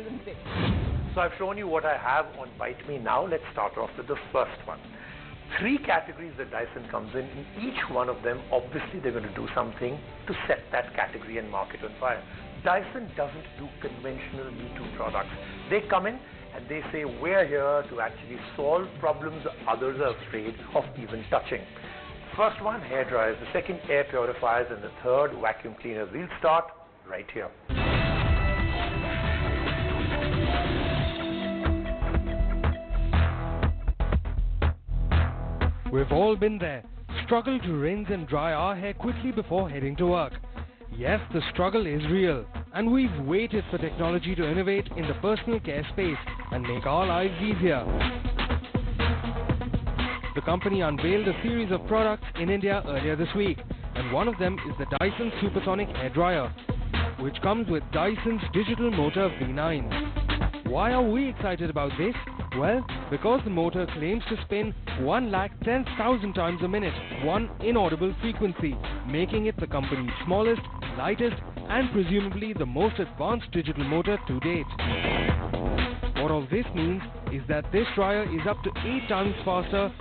isn't it? So I've shown you what I have on ByteMe. Now let's start off with the first one. 3 categories that Dyson comes in each one of them, obviously they're going to do something to set that category and market on fire. Dyson doesn't do conventional Me Too products. They come in and they say, we're here to actually solve problems others are afraid of even touching. First one, hair dryers. The second, air purifiers. And the third, vacuum cleaners. We'll start right here. We've all been there. Struggle to rinse and dry our hair quickly before heading to work. Yes, the struggle is real, and we've waited for technology to innovate in the personal care space and make our lives easier. The company unveiled a series of products in India earlier this week, and one of them is the Dyson Supersonic Hair Dryer, which comes with Dyson's digital motor V9. Why are we excited about this? Well, because the motor claims to spin 110,000 times a minute, one inaudible frequency, making it the company's smallest, lightest, and presumably the most advanced digital motor to date. What all this means is that this dryer is up to 8 times faster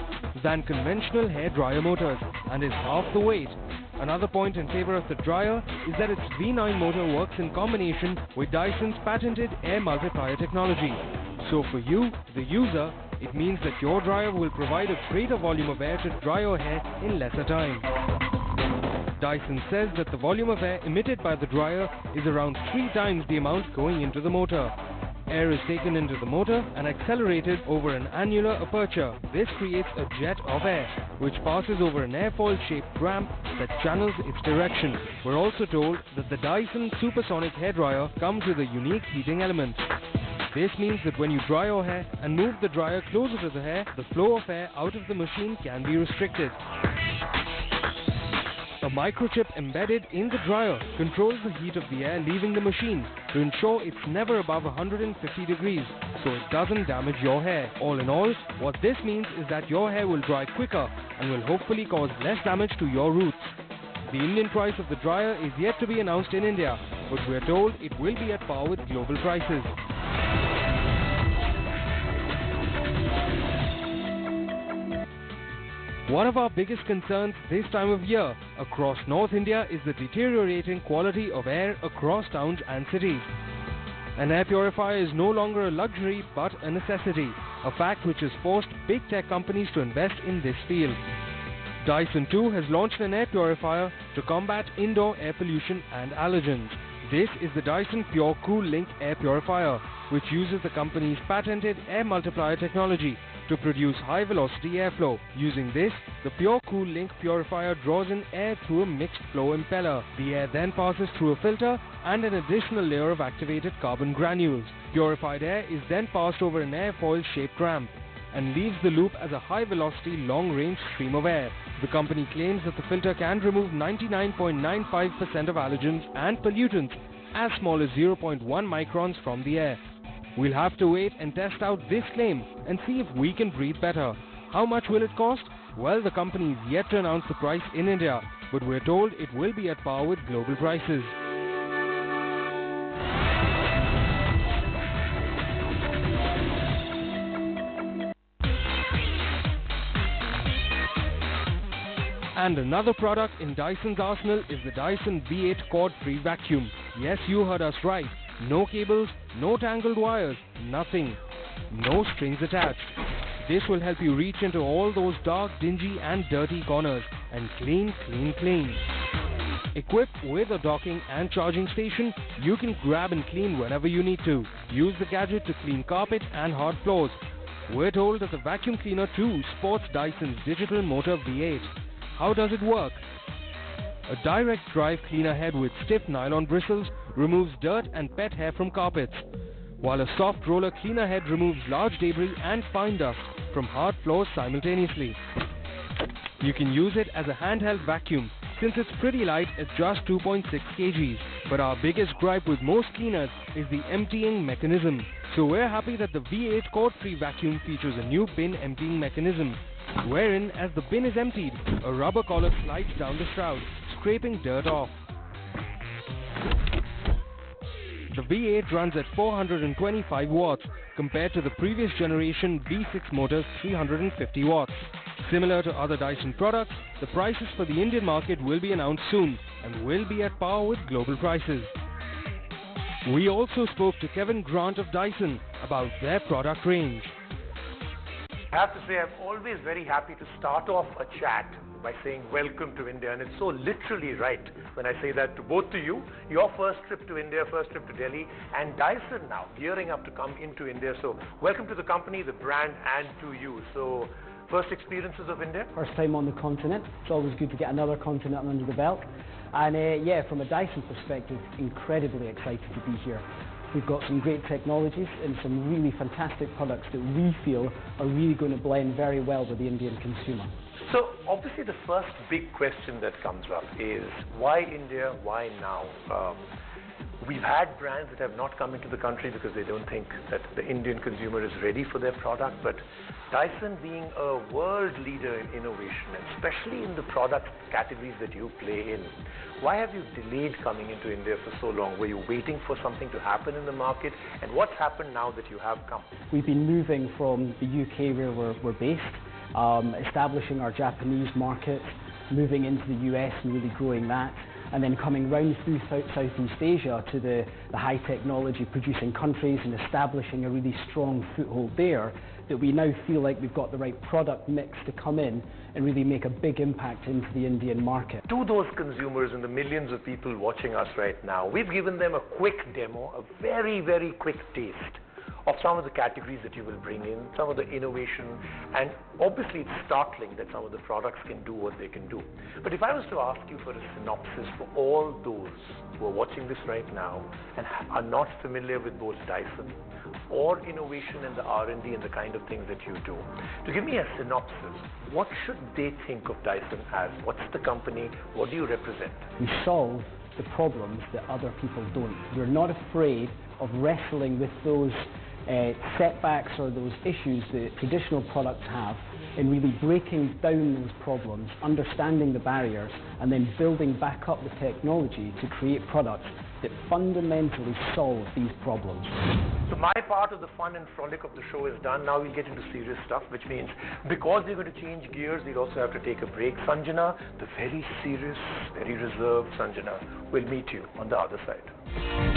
than conventional hair dryer motors and is half the weight. Another point in favor of the dryer is that its V9 motor works in combination with Dyson's patented air multiplier technology. So for you, the user, it means that your dryer will provide a greater volume of air to dry your hair in lesser time. Dyson says that the volume of air emitted by the dryer is around 3 times the amount going into the motor. Air is taken into the motor and accelerated over an annular aperture. This creates a jet of air, which passes over an airfoil-shaped ramp that channels its direction. We're also told that the Dyson Supersonic Hair Dryer comes with a unique heating element. This means that when you dry your hair and move the dryer closer to the hair, the flow of air out of the machine can be restricted. A microchip embedded in the dryer controls the heat of the air leaving the machine to ensure it's never above 150 degrees, so it doesn't damage your hair. All in all, what this means is that your hair will dry quicker and will hopefully cause less damage to your roots. The Indian price of the dryer is yet to be announced in India, but we're told it will be at par with global prices. One of our biggest concerns this time of year across North India is the deteriorating quality of air across towns and cities. An air purifier is no longer a luxury but a necessity, a fact which has forced big tech companies to invest in this field. Dyson too has launched an air purifier to combat indoor air pollution and allergens. This is the Dyson Pure Cool Link Air Purifier, which uses the company's patented air multiplier technology to produce high-velocity airflow. Using this, the Pure Cool Link purifier draws in air through a mixed flow impeller. The air then passes through a filter and an additional layer of activated carbon granules. Purified air is then passed over an airfoil-shaped ramp and leaves the loop as a high-velocity, long-range stream of air. The company claims that the filter can remove 99.95% of allergens and pollutants as small as 0.1 microns from the air. We'll have to wait and test out this claim and see if we can breathe better. How much will it cost? Well, the company is yet to announce the price in India, but we're told it will be at par with global prices. And another product in Dyson's arsenal is the Dyson V8 cord-free vacuum. Yes, you heard us right. No cables, no tangled wires, nothing. No strings attached. This will help you reach into all those dark, dingy and dirty corners and clean. Equipped with a docking and charging station, you can grab and clean whenever you need to. Use the gadget to clean carpet and hard floors. We're told that the vacuum cleaner too sports Dyson's digital motor V8. How does it work? A direct drive cleaner head with stiff nylon bristles removes dirt and pet hair from carpets, while a soft roller cleaner head removes large debris and fine dust from hard floors simultaneously. You can use it as a handheld vacuum since it's pretty light at just 2.6 kgs. But our biggest gripe with most cleaners is the emptying mechanism. So we're happy that the V8 cord-free vacuum features a new bin emptying mechanism, wherein, as the bin is emptied, a rubber collar slides down the shroud, scraping dirt off. The V8 runs at 425 watts compared to the previous generation V6 motor's 350 watts. Similar to other Dyson products, the prices for the Indian market will be announced soon and will be at par with global prices. We also spoke to Kevin Grant of Dyson about their product range. I have to say, I'm always very happy to start off a chat by saying welcome to India, and it's so literally right when I say that to both of you. Your first trip to India, first trip to Delhi, and Dyson now gearing up to come into India. So welcome to the company, the brand, and to you. So first experiences of India? First time on the continent. It's always good to get another continent under the belt. And yeah, from a Dyson perspective, incredibly excited to be here. We've got some great technologies and some really fantastic products that we feel are really going to blend very well with the Indian consumer. So obviously the first big question that comes up is why India, why now? We've had brands that have not come into the country because they don't think that the Indian consumer is ready for their product, but Dyson being a world leader in innovation, especially in the product categories that you play in, why have you delayed coming into India for so long? Were you waiting for something to happen in the market? And what's happened now that you have come? We've been moving from the UK where we're based, establishing our Japanese market, moving into the US and really growing that, and then coming round through Southeast Asia to the high technology producing countries and establishing a really strong foothold there, that we now feel like we've got the right product mix to come in and really make a big impact into the Indian market. To those consumers and the millions of people watching us right now, we've given them a quick demo, a very, very quick taste of some of the categories that you will bring in, some of the innovation, and obviously it's startling that some of the products can do what they can do. But if I was to ask you for a synopsis for all those who are watching this right now and are not familiar with both Dyson or innovation and the R&D and the kind of things that you do, to give me a synopsis, what should they think of Dyson as? What's the company? What do you represent? We solve the problems that other people don't. We're not afraid of wrestling with those setbacks or those issues that traditional products have, and really breaking down those problems, understanding the barriers, and then building back up the technology to create products that fundamentally solve these problems. So my part of the fun and frolic of the show is done. Now we'll get into serious stuff, which means because we're going to change gears, we'll also have to take a break. Sanjana, the very serious, very reserved Sanjana, will meet you on the other side.